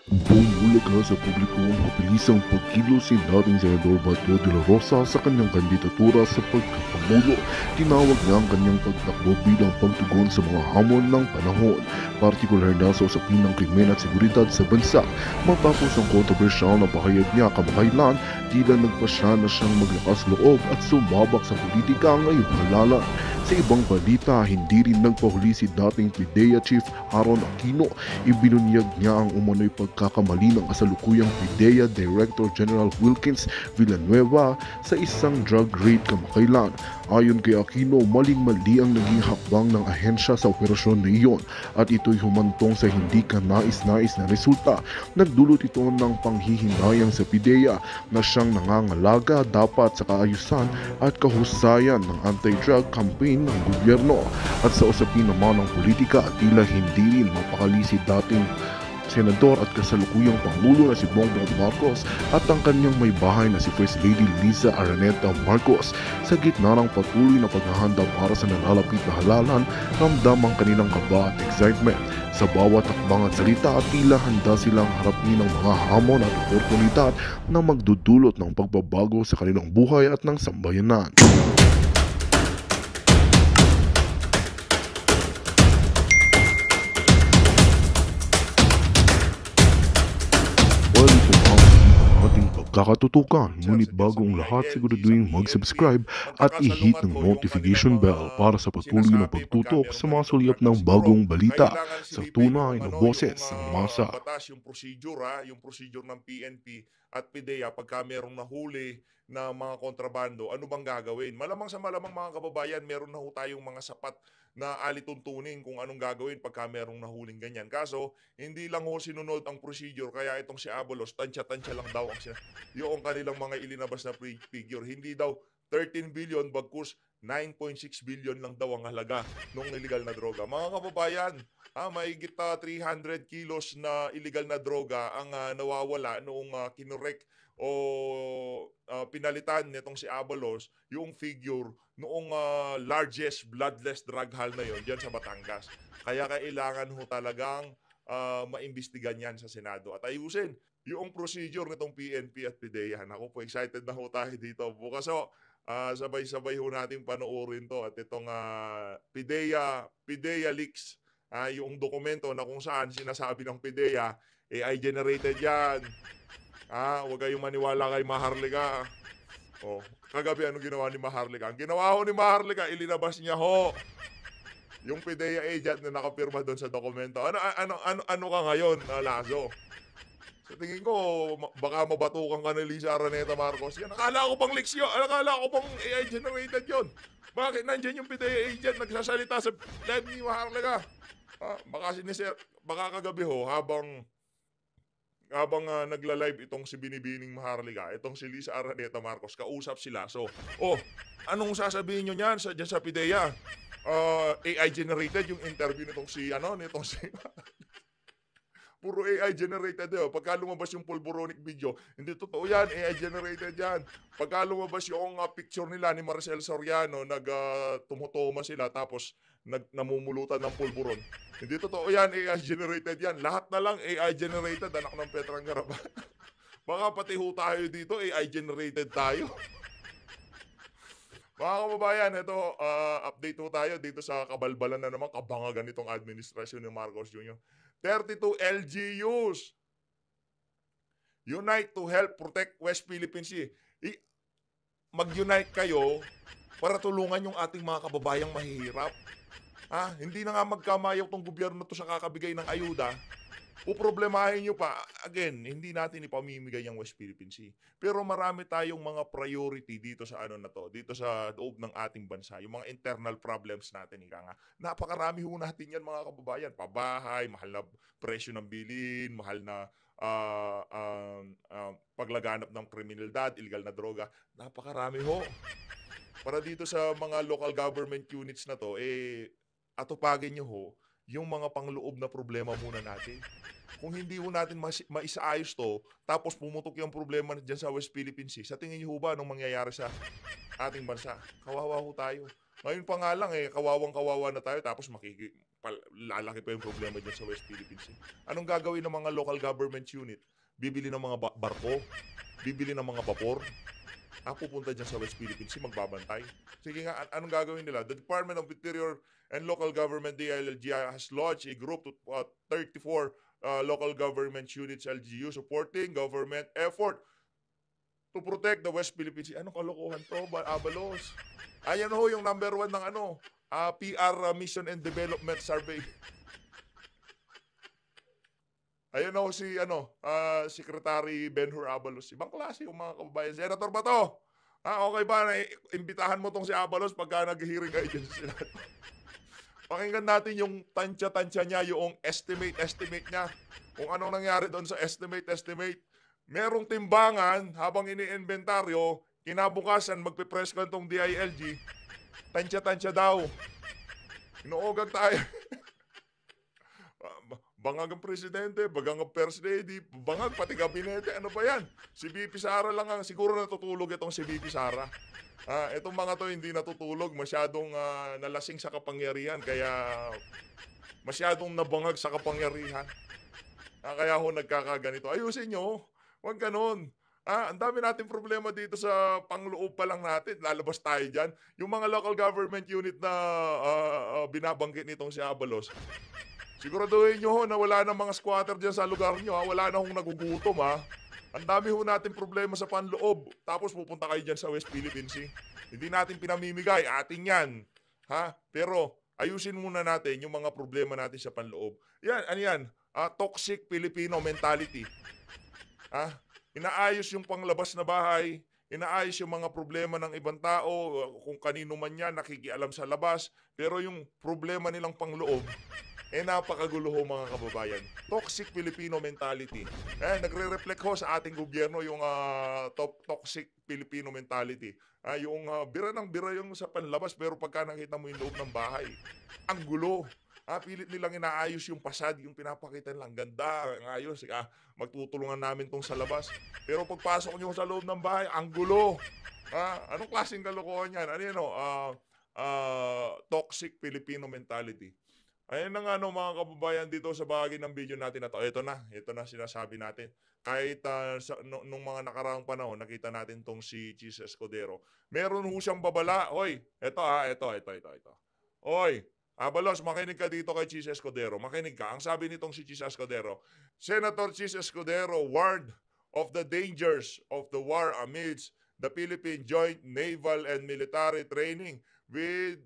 Bumulaga sa publiko ang mabilisang pagkilos ni dating Senador Bato de la Rosa sa kanyang kandidatura sa pagkapangulo. Tinawag niya ang kanyang pagtakbo bilang pagtugon sa mga hamon ng panahon, partikular na sa usapin ng krimen at seguridad sa bansa. Matapos ang kontrobersyal na pahayag niya kamakailan, tila nagpasya na siyang maglakas loob at sumabak sa politika ngayong halalan. Sa ibang balita, hindi rin nagpahuli si dating PIDEA Chief Aaron Aquino. Ibinunyag niya ang umano'y pagkakamali ng kasalukuyang PIDEA Director General Wilkins Villanueva sa isang drug raid kamakailan. Ayon kay Aquino, maling-mali ang naging hakbang ng ahensya sa operasyon na iyon at ito'y humantong sa hindi kanais-nais na resulta. Nagdulot ito ng panghihinayang sa PIDEA na siyang nangangalaga dapat sa kaayusan at kahusayan ng anti-drug campaign ng gobyerno. At sa usapin naman ng politika, tila hindi rin mapakali si dating senador at kasalukuyang Pangulo na si Bongbong Marcos at ang kanyang may bahay na si First Lady Liza Araneta Marcos. Sa gitna ng patuloy na paghahanda para sa nalalapit na halalan, ramdam ang kanilang kaba at excitement. Sa bawat hakbang at salita, tila handa silang harapin ang mga hamon at oportunidad na magdudulot ng pagbabago sa kanilang buhay at ng sambayanan. Ito ang ating pagkakatutukan, ngunit bago ang lahat siguraduhin mag-subscribe at i-hit ng notification bell para sa patuloy na pagtutok sa mga sulyap ng bagong balita Kailangan sa silipin yung tunay na ano, boses ng masa. batas, yung procedure yung procedure ng PNP at PIDEA pagka merong nahuli na mga kontrabando, ano bang gagawin? Malamang sa malamang mga kababayan, meron na ho tayong mga sapat na alituntunin kung anong gagawin pagka merong nahuling ganyan. Kaso, hindi lang ho sinunod ang procedure, kaya itong si Abalos, tansya-tansya lang daw ang yung kanilang mga ilinabas na figure. Hindi daw 13 billion bagkus 9.6 billion lang daw ang halaga ng illegal na droga. Mga kababayan, mahigit 300 kilos na illegal na droga ang nawawala noong kinorek o pinalitan nitong si Abalos yung figure noong largest bloodless drug haul na yon diyan sa Batangas. Kaya kailangan ho talagang maimbestigan yan sa Senado at ayusin yung procedure nitong PNP at PIDEA. Ako po, excited na ho tayo dito. Bukas ho, sabay-sabay ho natin panoorin to at itong PIDEA leaks, yung dokumento na kung saan sinasabi ng PIDEA, AI generated yan. Huwag kayong maniwala kay Maharlika. Oh, kagabi ano ginawa ni Maharlika? Ang ginawa ho ni Maharlika, ilinabas niya ho yung PIDEA agent na nakapirma doon sa dokumento. Ano ka ngayon, Lazo? Sa tingin ko, baka mabatukan ka ni Liza Araneta Marcos. Yan, akala ko pang leaks yun. Akala ko pang AI generated yun. Bakit nandyan yung PIDEA agent nagsasalita sa live ni Maharlika? Baka kagabi ho, habang nagla-live itong si Binibining Maharlika, itong si Liza Araneta Marcos, kausap sila. So, anong sasabihin nyo niyan dyan sa PIDEA? AI generated yung interview nitong si puro AI generated yun. Pagka lumabas yung pulboronic video, hindi totoo yan, AI generated yan. Pagka lumabas yung picture nila ni Maricel Soriano, tumutoma sila tapos namumulutan ng pulburon. Hindi totoo yan, AI generated yan. Lahat na lang AI generated, anak ng Petrang Garaba. Baka pati ho tayo dito, AI generated tayo. Mga kababayan, ito, update ho tayo dito sa kabalbalan na naman, kabangagan nitong administrasyon ni Marcos Jr. 32 LGUs unite to help protect West Philippine Sea. Mag-unite kayo para tulungan yung ating mga kababayang mahihirap. Hindi na nga magkamayaw tong gobyerno to sa kakabigay ng ayuda. Poproblemahin nyo pa. Again, hindi natin ipamimigay yung West Philippine Sea. Pero marami tayong mga priority dito sa dito sa loob ng ating bansa. Yung mga internal problems natin, ika nga. Napakarami ho natin yan mga kababayan. Pabahay, mahal na presyo ng bilin, mahal na paglaganap ng kriminalidad, illegal na droga. Napakarami ho. Para dito sa mga local government units na to, atupagin nyo ho yung mga pangloob na problema muna natin. Kung hindi ho natin maisaayos to, tapos pumutok yung problema dyan sa West Philippine Sea, sa tingin nyo ho ba anong mangyayari sa ating bansa? Kawawa ho tayo. Ngayon pa nga lang kawawang-kawawa na tayo, tapos lalaki pa yung problema dyan sa West Philippine Sea. Anong gagawin ng mga local government unit? Bibili ng mga barko? Bibili ng mga vapor? Pupunta dyan sa West Philippine Sea, magbabantay. Sige nga, anong gagawin nila? The Department of Interior and Local Government, DILG, has launched a group to 34 local government units, LGU, supporting government effort to protect the West Philippine Sea. Anong kalokohan to, Abalos? Ayan ho yung number 1 ng PR Mission and Development Survey. Ayan ho si Secretary Ben-Hur Abalos. Ibang klase yung mga kababayan. Senator ba to? Okay ba na imbitahan mo tong si Abalos pagka nag-hearing kayo dyan sa Senado? Pakinggan natin yung tansya-tansya niya, yung estimate niya. Kung anong nangyari doon sa estimate. Merong timbangan habang ini-inventaryo, kinabukasan magpipress ko itong DILG, tansya-tansya daw. Inuugang tayo. Bangag ang presidente, bagang ang first lady, bangag pati gabinete, ano ba yan? Si VP Sara lang ang siguro natutulog itong si VP Sara. Itong mga to hindi natutulog, masyadong nalasing sa kapangyarihan, kaya masyadong nabangag sa kapangyarihan. Kaya ho nagkakaganito. Ayusin nyo, huwag ganun. Ang dami natin problema dito sa pangloob pa lang natin. Lalabas tayo dyan. Yung mga local government unit na binabanggit nitong si Abalos, siguraduhin nyo ho na wala na mga squatter dyan sa lugar nyo. Wala na hong nagugutom. Ang dami ho natin problema sa panloob. Tapos pupunta kayo dyan sa West Philippine Sea. Hindi natin pinamimigay. Atin yan. Pero ayusin muna natin yung mga problema natin sa panloob. Yan, ano yan? Toxic Filipino mentality. Inaayos yung panglabas na bahay, inaayos yung mga problema ng ibang tao, kung kanino man yan, nakikialam sa labas, pero yung problema nilang pangloob, napakagulo ho mga kababayan. Toxic Filipino mentality. Nagre-reflect ho sa ating gobyerno yung toxic Filipino mentality. Yung bira ng bira yung sa panlabas, pero pagka nakita mo yung loob ng bahay, ang gulo. Pilit nilang inaayos yung pasad, yung pinapakita nilang ganda, ang ayos. Magtutulungan namin tong sa labas. Pero pagpasok nyo sa loob ng bahay, ang gulo. Anong klaseng kalokohan yan? Ano yun, toxic Filipino mentality. Ayun na nga mga kababayan dito sa bahagi ng video natin na to. Ito na sinasabi natin. Kahit nung mga nakaraang panahon, nakita natin tong si Chis Escudero. Meron ho siyang babala. Hoy, ito. Hoy, Abalos, makinig ka dito kay Chis Escudero. Makinig ka. Ang sabi nitong si Chis Escudero, Senator Chis Escudero warned of the dangers of the war amidst the Philippine Joint Naval and Military Training with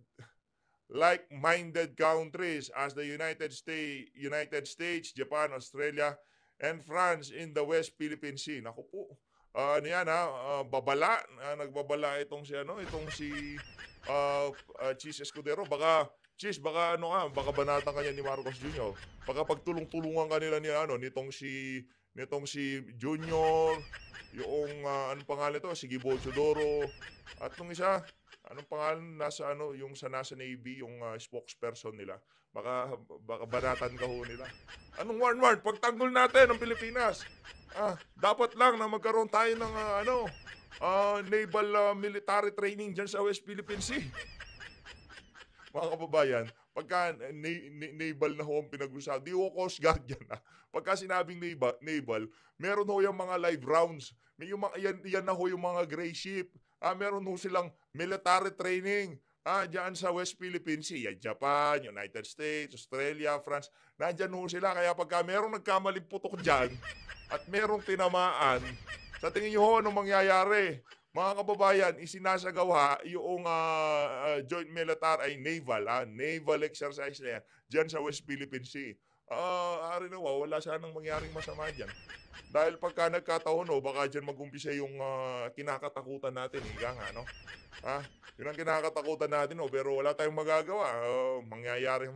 like-minded countries as the United States, Japan, Australia, and France in the West Philippine Sea. Naku po. Babala. Nagbabala itong si Chis Escudero. Baka banatan kanya ni Marcos Jr. Baka pagtulong-tulungan kanila nitong si Junior, yung anong pangalan to, si Gibo Chodoro, at nung isa, anong pangalan yung nasa Navy, yung spokesperson nila. Baka banatan ka ho nila. Anong warn? Pagtanggol natin ng Pilipinas. Dapat lang na magkaroon tayo ng naval military training dyan sa West Philippine Sea. Mga kababayan, pagka naval na ho ang pinag-usapan, di ho Coast Guard yan. Pagka sinabing naval, meron ho yung mga live rounds. Yan na ho yung mga gray ship. Meron ho silang military training dyan sa West Philippine Sea. Japan, United States, Australia, France. Nandyan ho sila. Kaya pagka merong nagkamaling putok dyan at merong tinamaan, sa tingin nyo ho, anong mangyayari? Mga kababayan, isinasagawa yung joint military ay naval exercise na yan dyan sa West Philippine Sea. Wala sanang mangyaring masama dyan. Dahil pagka nagkataon, baka dyan mag-umpisa yung kinakatakutan natin. Yun ang kinakatakutan natin, pero wala tayong magagawa. Mangyayari,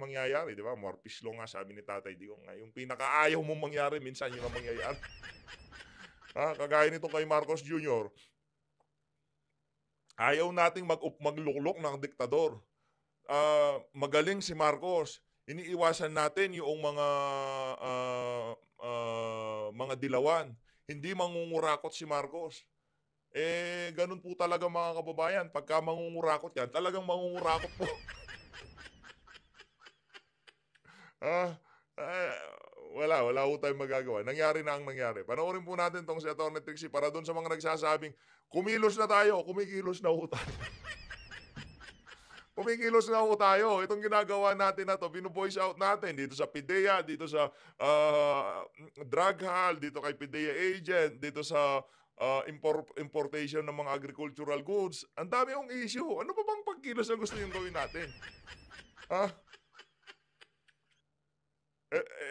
di ba? More pislo nga, sabi ni Tatay Digong. Yung pinakaayaw mong mangyari, minsan yun ang mangyayari. Kagaya nito kay Marcos Jr., ayaw nating magluklok ng diktador. Magaling si Marcos. Iniiwasan natin yung mga dilawan. Hindi mangungurakot si Marcos. Ganun po talaga mga kababayan. Pagka mangungurakot yan, talagang mangungurakot po. Ah, ah, wala ho tayong magagawa. Nangyari na ang nangyari. Panoorin po natin 'tong si Atty. Trixie para dun sa mga nagsasabing, "Kumilos na tayo." Kumikilos na ho tayo. Kumikilos na ho tayo. Itong ginagawa natin na 'to, vino-voice out natin dito sa PIDEA, dito sa, drug hall, dito kay PIDEA agent, dito sa, importation ng mga agricultural goods. Ang dami hong issue. Ano pa bang pagkilos ang gusto niyong gawin natin? Ah,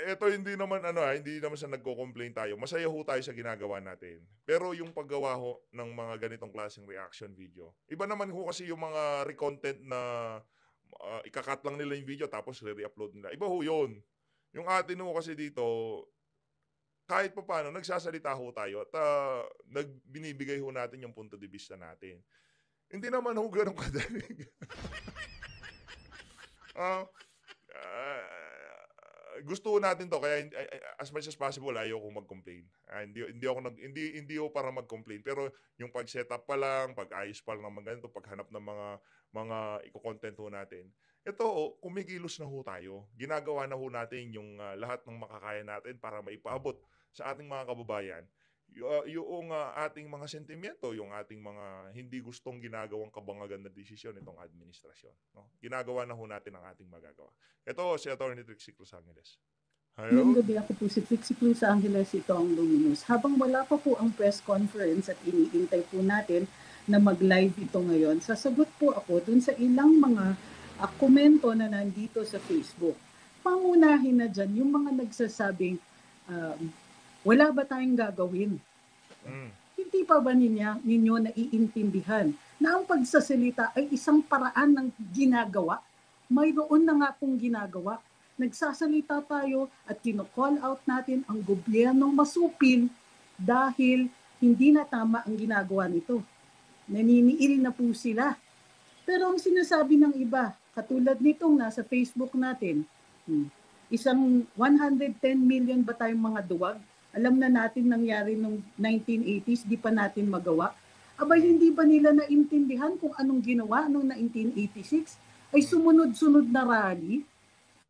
eto hindi naman ano, hindi naman sa nagko-complain tayo. Masaya ho tayo sa ginagawa natin. Pero yung paggawa ho ng mga ganitong klaseng reaction video, iba naman ho kasi yung mga re-content na, ika-cut lang nila yung video tapos re-upload nila. Iba ho yun. Yung atin ho kasi dito, kahit papaano nagsasalita ho tayo at, binibigay ho natin yung punto de vista natin. Hindi naman ho gano'n kadali. Ah, gusto ko natin 'to kaya as much as possible ayokong mag-complain. Hindi ako hindi ako para mag-complain pero yung pag-setup pa lang, pag-ayos pa lang ng mga ganito, paghanap ng mga iko-content ho natin. Ito kumikilos na ho tayo. Ginagawa na ho natin yung, lahat ng makakaya natin para maipaabot sa ating mga kababayan yoong, ating mga sentimento, yung ating mga hindi gustong ginagawang kabangagan na desisyon nitong administrasyon, 'no. Ginagawa na ho natin ang ating magagawa. Ito si Attorney Trixie Cruz Angeles. Magandang Ayun. gabi, ako po si Trixie Cruz Angeles, ito ang Luminous. Habang wala pa po ang press conference at iniintay po natin na mag-live ito ngayon, sasagot po ako dun sa ilang mga komento na nandito sa Facebook. Pangunahin na dyan yung mga nagsasabing, wala ba tayong gagawin? Hmm. Hindi pa ba ninyo naiintindihan na ang pagsasalita ay isang paraan ng ginagawa? Mayroon na nga pong ginagawa. Nagsasalita tayo at kino-call out natin ang gobyernong masupil dahil hindi na tama ang ginagawa nito. Naniniil na po sila. Pero ang sinasabi ng iba, katulad nitong nasa Facebook natin, isang 110 million ba tayong mga duwag? Alam na natin nangyari nung 1980s, di pa natin magawa. Abay, hindi ba nila naintindihan kung anong ginawa noong 1986? Ay sumunod-sunod na rally?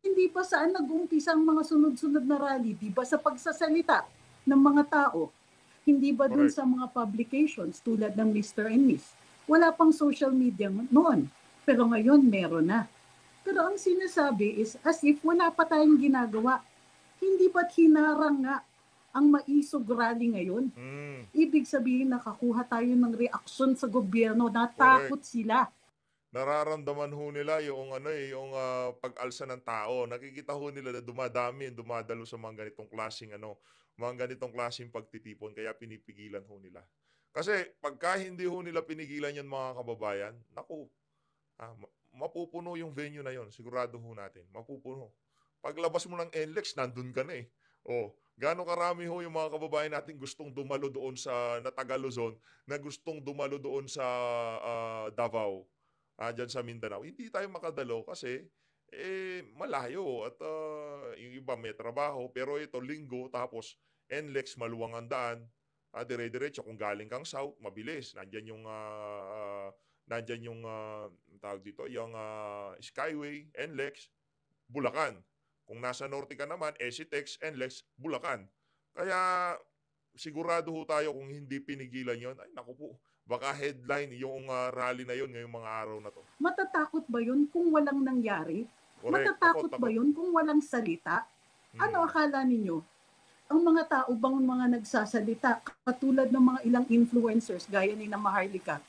Hindi pa saan nag-umpisa ang mga sunod-sunod na rally? Di ba sa pagsasalita ng mga tao? Hindi ba dun Correct. sa mga publications tulad ng Mr. and Miss? Wala pang social media noon. Pero ngayon, meron na. Pero ang sinasabi is as if wala pa tayong ginagawa. Hindi ba't hinarang nga ang maisog rally ngayon? Hmm. Ibig sabihin nakakuha tayo ng reaksyon sa gobyerno, Correct. natakot sila. Nararamdaman ho nila yung ano, yung, pag-alsa ng tao. Nakikita ho nila na dumadami, dumadalo sa mga ganitong klaseng ano, mga ganitong klaseng pagtitipon kaya pinipigilan ho nila. Kasi pagka hindi ho nila pinigilan 'yan mga kababayan, naku, mapupuno yung venue na 'yon, sigurado ho natin, mapupuno. Paglabas mo ng NLEX nandun ka na, eh. Oh, gaano karami ho yung mga kababayan natin gustong dumalo doon sa na taga Luzon, na gustong dumalo doon sa, Davao, diyan sa Mindanao. Hindi tayo makadalo kasi, malayo at, yung iba may trabaho, pero ito linggo tapos NLEX maluwang ang daan, dire-diretso kung galing kang south mabilis, nandiyan yung, anong tawag dito, yung, Skyway, NLEX, Bulacan. Kung nasa norte ka naman, ECTEX, NLEX, Bulacan. Kaya sigurado ho tayo kung hindi pinigilan yon, ay naku po, baka headline yung, rally na yon ngayong mga araw na 'to. Matatakot ba yun kung walang nangyari? Correct, takot, Matatakot ba takot. yun kung walang salita? Ano Hmm. akala ninyo? Ang mga tao bang mga nagsasalita, katulad ng mga ilang influencers gaya ni na Maharlika,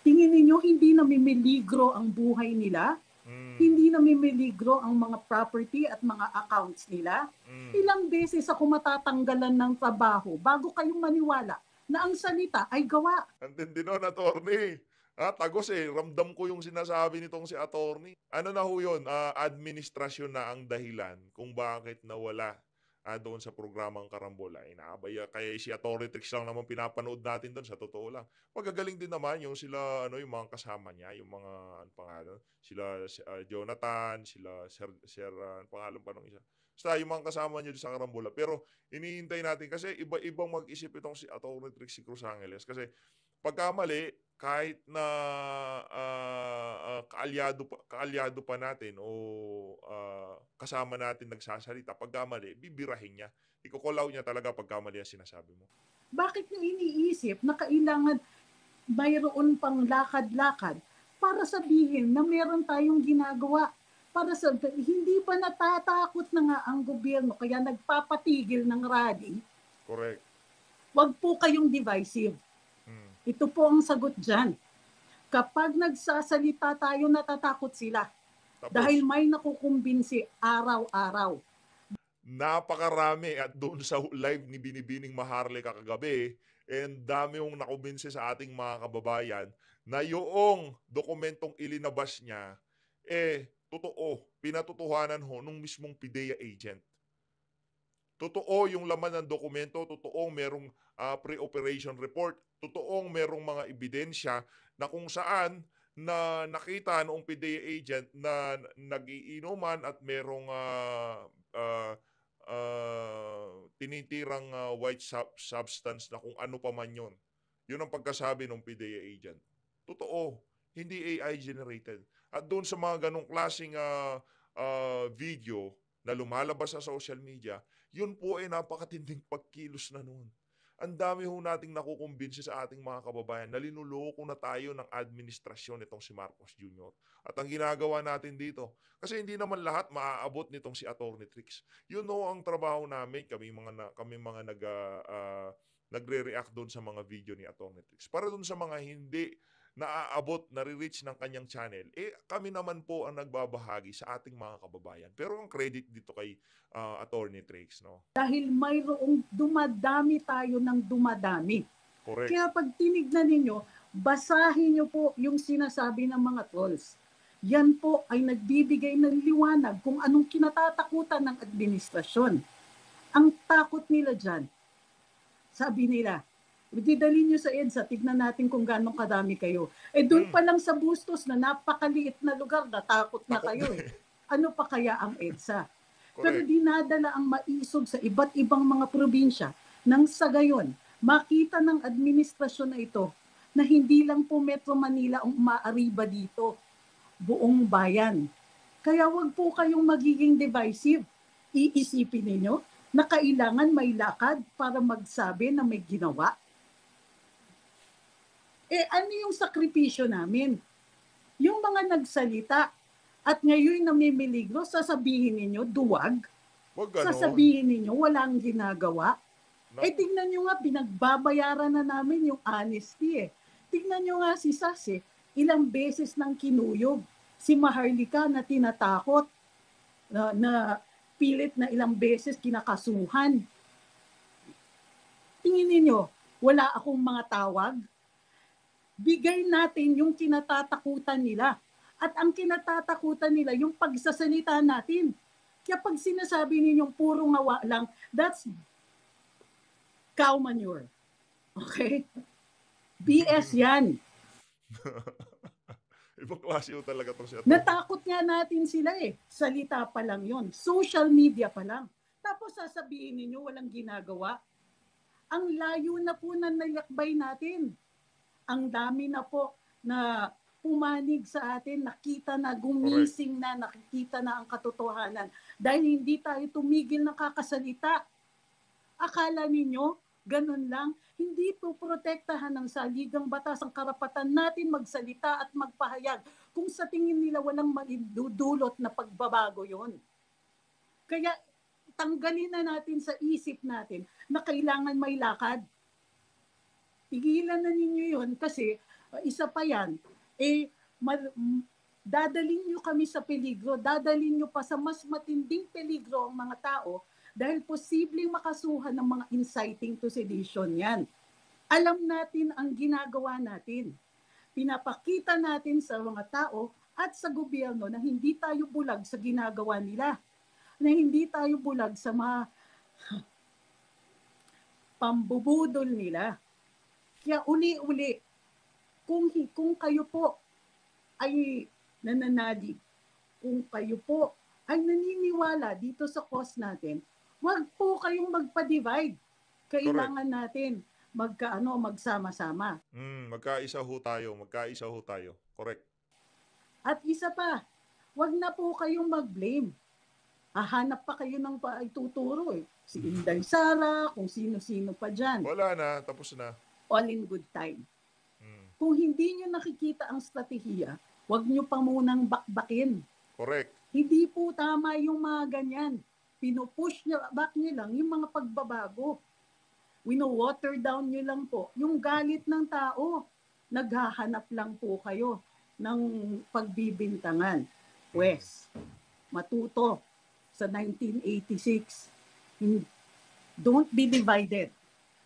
tingin ninyo hindi namimiligro ang buhay nila? Hmm. Hindi namimiligro ang mga property at mga accounts nila? Hmm. Ilang beses ako matatanggalan ng trabaho bago kayong maniwala na ang salita ay gawa. Ang tindi nun, attorney. Tagos ramdam ko yung sinasabi nitong si attorney. Ano na ho yun, administrasyon na ang dahilan kung bakit nawala doon sa programang Karambola. Inaabaya, kaya si Attorney Trix lang naman pinapanood natin doon, sa totoo lang. Magagaling din naman yung sila, ano, yung mga kasama niya, yung mga, ano pangalan, sila Jonathan, sila Sir, ano pangalan pa nung isa? Basta yung mga kasama nyo sa karambola. Pero hinihintay natin kasi iba-ibang mag-isip itong si Atty. Trixie Cruz Angeles. Kasi pagkamali, kahit na kaalyado pa natin o kasama natin nagsasalita, pagkamali, bibirahin niya. Iko-call out niya talaga pagkamali ang sinasabi mo. Bakit nyo iniisip na kailangan mayroon pang lakad-lakad para sabihin na meron tayong ginagawa? Para sa hindi ba natatakot na nga ang gobyerno kaya nagpapatigil ng rally? Correct. Huwag po kayong divisive. Ito po ang sagot dyan. Kapag nagsasalita tayo, natatakot sila. Tapos, Dahil may nakukumbinsi araw-araw. napakarami at doon sa live ni Binibining Maharlika kagabi, and dami yung nakumbinsi sa ating mga kababayan na yung dokumentong ilinabas niya, totoo, pinatutuhanan ho nung mismong PIDEA agent. Totoo yung laman ng dokumento, totoo merong pre-operation report, totoong merong mga ebidensya na kung saan na nakita noong PIDEA agent na nagiinuman at merong tinitirang white substance na kung ano pa man yun. Yun ang pagkasabi ng PIDEA agent. Totoo, hindi AI generated. At doon sa mga ganong klaseng video na lumalabas sa social media, yun po ay napakatinding pagkilos na noon. Ang dami ho nating nakukumbinsi sa ating mga kababayan na linuloko na tayo ng administrasyon nitong si Marcos Jr. At ang ginagawa natin dito, kasi hindi naman lahat maaabot nitong si Atty. Trix. Yun ho ang trabaho namin, kami mga nagre-react doon sa mga video ni Atty. Trix. Para doon sa mga hindi naaabot, nare-reach ng kanyang channel, kami naman po ang nagbabahagi sa ating mga kababayan. Pero ang credit dito kay Atty. Trix, no? Dahil mayroong dumadami tayo ng dumadami. Correct. Kaya pag tinignan ninyo, basahin nyo po yung sinasabi ng mga trolls. Yan po ay nagbibigay ng liwanag kung anong kinatatakutan ng administrasyon. Ang takot nila dyan, sabi nila, didalhin nyo sa EDSA, tignan natin kung gano'ng kadami kayo. Doon pa lang sa Bustos na napakaliit na lugar, natakot na kayo. Ano pa kaya ang EDSA? Correct. Pero dinadala ang maisog sa iba't ibang mga probinsya nang sa gayon, makita ng administrasyon na ito na hindi lang po Metro Manila ang umaariba dito, buong bayan. Kaya wag po kayong magiging divisive. Iisipin ninyo na kailangan may lakad para magsabi na may ginawa. Ano yung sakripisyo namin? Yung mga nagsalita at ngayon namimiligro, sasabihin ninyo, duwag. Sasabihin ninyo, walang ginagawa. Tingnan nyo nga, pinagbabayaran na namin yung honesty. Tingnan nyo nga si Sase, ilang beses nang kinuyog. Si Maharlika na tinatakot, na pilit na ilang beses kinakasuhan. Tingin ninyo, wala akong mga tawag? Bigay natin yung kinatatakutan nila. At ang kinatatakutan nila, yung pagsasalita natin. Kaya pag sinasabi ninyong puro ngawa lang, that's cow manure. Okay? BS yan. Ibang klase yun talaga itong si Atty. Natakot nga natin sila Salita pa lang yon, social media pa lang. Tapos sasabihin ninyo walang ginagawa. Ang layo na po na nalakbay natin. Ang dami na po na pumanig sa atin, nakita na, gumising na, nakikita na ang katotohanan. Dahil hindi tayo tumigil na kakasalita. Akala ninyo, ganun lang, hindi po protektahan ng saligang batas ang karapatan natin magsalita at magpahayag kung sa tingin nila walang madudulot na pagbabago yon. Kaya tanggalin na natin sa isip natin na kailangan may lakad. Tigilan na ninyo yon kasi isa pa yan, dadalhin nyo kami sa peligro, dadalhin nyo pa sa mas matinding peligro ang mga tao dahil posibleng makasuhan ng mga inciting to sedition yan. Alam natin ang ginagawa natin. Pinapakita natin sa mga tao at sa gobyerno na hindi tayo bulag sa ginagawa nila. Na hindi tayo bulag sa mga pambubudol nila. Kaya uli-uli, kung kayo po ay nananalig, kung kayo po ay naniniwala dito sa cause natin, wag po kayong magpa-divide. Kailangan natin magsama-sama. Magkaisa ho tayo. Magkaisa ho tayo. Correct. At isa pa, wag na po kayong mag-blame. Hahanap pa kayo ng ituturo eh. Si Inday Sara, kung sino-sino pa dyan. Wala na. Tapos na. All in good time. Mm. Kung hindi nyo nakikita ang strategiya, wag nyo pa munang bakbakin. Correct. Hindi po tama yung mga ganyan. Pinupush back nyo lang yung mga pagbabago. Wino-water down nyo lang po yung galit ng tao. Naghahanap lang po kayo ng pagbibintangan. Pwes, matuto sa 1986. Don't be divided.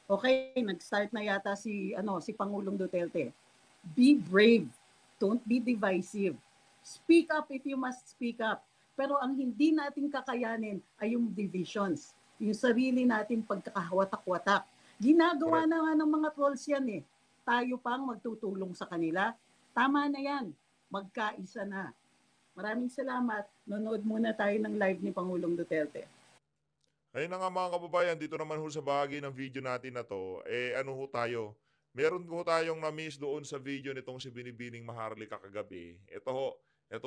Okay, nag-start na yata si Pangulong Duterte. Be brave. Don't be divisive. Speak up if you must speak up. Pero ang hindi natin kakayanin ay yung divisions. Yung sarili natin pagkakawatak-watak. Ginagawa na nga ng mga trolls yan eh. Tayo pang magtutulong sa kanila. Tama na yan. Magkaisa na. Maraming salamat. Nonood muna tayo ng live ni Pangulong Duterte. Ayun na nga mga kababayan, dito naman ho sa bahagi ng video natin na to, ano ho tayo, meron ho tayong na-miss doon sa video nitong si Binibining Maharlika kagabi. Ito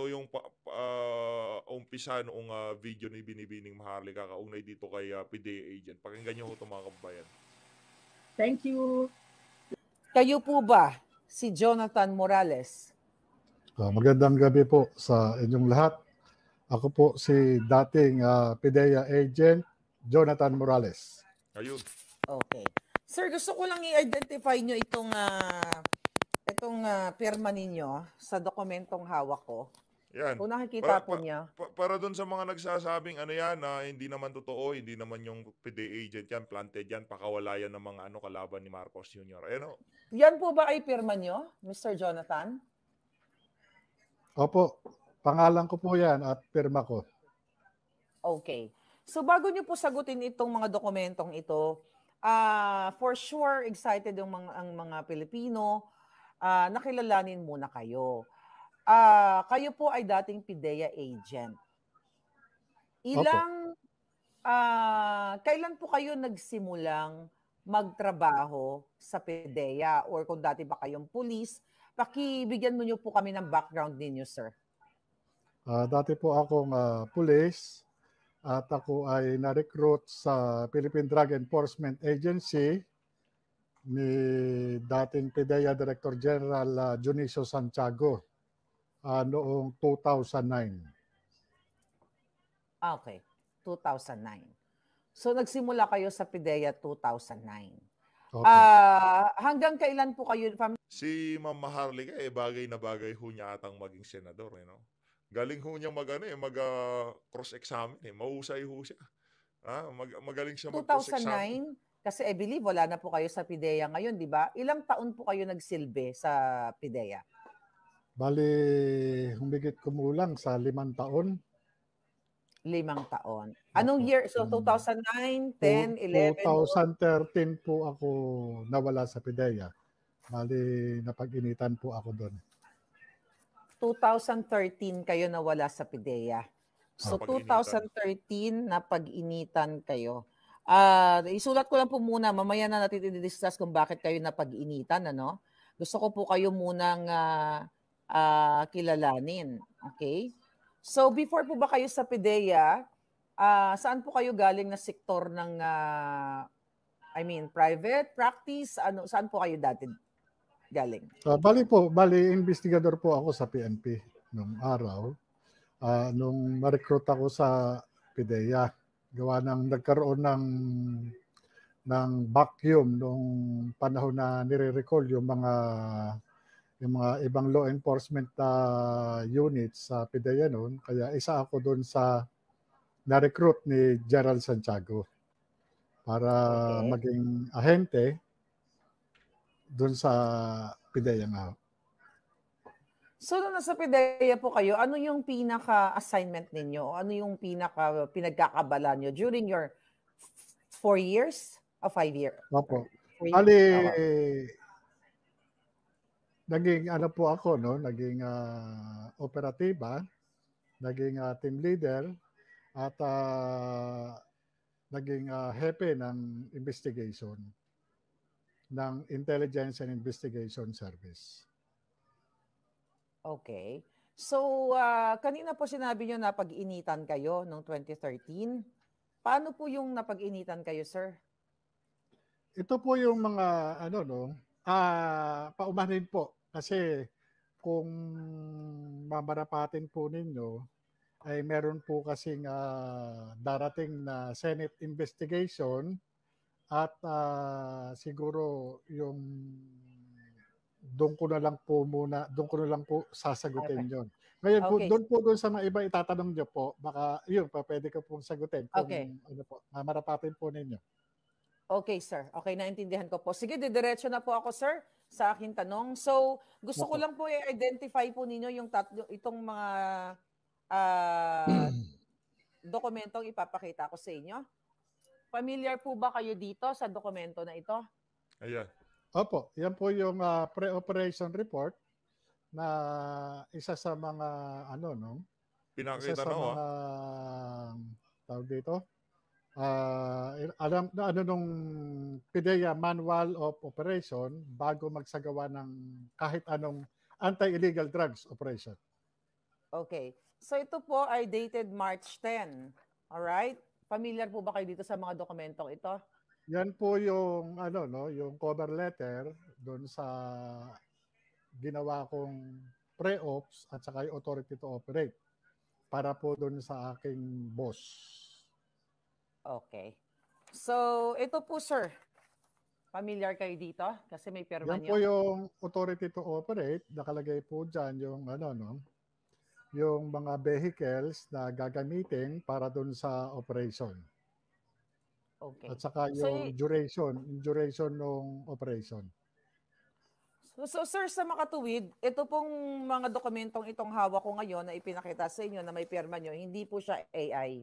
yung umpisa noong video ni Binibining Maharlika kaugnay dito kay PDEA agent. Pakinggan nyo ho ito mga kababayan. Thank you. Kayo po ba si Jonathan Morales? Magandang gabi po sa inyong lahat. Ako po si dating PDEA agent Jonathan Morales. Ayun. Okay. Sir, gusto ko lang i-identify nyo itong pirma ninyo sa dokumentong hawak ko. Yan. Kung nakikita po niya. Para doon sa mga nagsasabing hindi naman totoo, hindi naman yung PDEA agent yan, planted yan, pakawala yan ng mga kalaban ni Marcos Jr. Yan po ba ay pirma nyo, Mr. Jonathan? Opo, pangalan ko po yan at pirma ko. Okay. So bago nyo po sagutin itong mga dokumentong ito, for sure excited ang mga Pilipino, nakilalanin muna kayo. Kayo po ay dating PDEA agent. Kailan po kayo nagsimulang magtrabaho sa PDEA or kung dati ba kayong pulis? Pakibigyan mo nyo po kami ng background ninyo, sir. Dati po akong pulis at ako ay na-recruit sa Philippine Drug Enforcement Agency ni dating PDEA Director General Junicio Santiago noong 2009. Okay, 2009. So nagsimula kayo sa PDEA 2009. Okay. Hanggang kailan po kayo? Si Ma'am Maharlika bagay na bagay ho niya atang maging senador, Galing ho niya cross-examine, mahusay ho siya. Magaling siya mag-cross-examine. 2009, kasi I believe wala na po kayo sa PDEA ngayon, di ba? Ilang taon po kayo nagsilbi sa PDEA? Bali, humigit kumulang sa 5 taon. 5 taon. Anong year? So 2009, 10, 11? 2013 po ako nawala sa PDEA. Bali, napag-initan po ako doon. 2013 kayo nawala sa PDEA. So 2013 napag-initan kayo. Isulat ko lang po muna, mamaya na natin i-discuss kung bakit kayo napag-initan, Gusto ko po kayo munang kilalanin. Okay? So before po ba kayo sa PDEA, saan po kayo galing na sektor ng private practice? Saan po kayo dati galing? Bali, investigador po ako sa PNP nung araw. Nung ma-recruit ako sa PDEA, gawa ng nagkaroon ng vacuum nung panahon na nire-recall yung mga ibang law enforcement units sa PDEA noon. Kaya isa ako doon sa na-recruit ni Gerald Santiago para maging ahente doon sa PDEA nga. So, nung nasa PDEA po kayo, ano yung pinaka-assignment ninyo? Ano yung pinagkakabala nyo during your 4 years o 5 years? Opo. Bali, naging po ako, naging operatiba, naging team leader, at naging hepe ng investigation ng Intelligence and Investigation Service. Okay. So, kanina po sinabi nyo na pag-initan kayo noong 2013. Paano po yung napag-initan kayo, sir? Ito po yung mga paumanhin po kasi kung mamarapatin po ninyo ay meron po kasing darating na Senate investigation at siguro yung doon ko na lang po sasagutin Okay. yon. Ngayon po, Okay. doon sa mga iba itatanong nyo po, baka yun pa pwede ko pong sagutin kung Okay. ano po, mamarapatin po ninyo. Okay, sir. Okay, naintindihan ko po. Sige, didiretso na po ako, sir, sa aking tanong. So, gusto ko Opo. lang po i-identify po ninyo yung itong mga dokumentong ipapakita ko sa inyo. Familiar po ba kayo dito sa dokumento na ito? Ayan. Opo, yan po yung pre-operation report na isa sa mga isa Pinakita sa na, mga tawag dito. Alam na nung PIDEA Manual of Operation bago magsagawa ng kahit anong anti-illegal drugs operation. Okay. So ito po ay dated March 10. Alright? Familiar po ba kayo dito sa mga dokumentong ito? Yan po yung yung cover letter doon sa ginawa kong pre-ops at saka yung authority to operate para po doon sa aking boss. Okay. So ito po, sir. Familiar kayo dito? Kasi may pirma Yan nyo. po yung authority to operate. Nakalagay po dyan yung yung mga vehicles na gagamitin para doon sa operation. Okay. At saka yung duration ng operation. So sir, sa makatuwid, ito pong mga dokumentong itong hawak ko ngayon na ipinakita sa inyo na may pirma nyo, hindi po siya AI.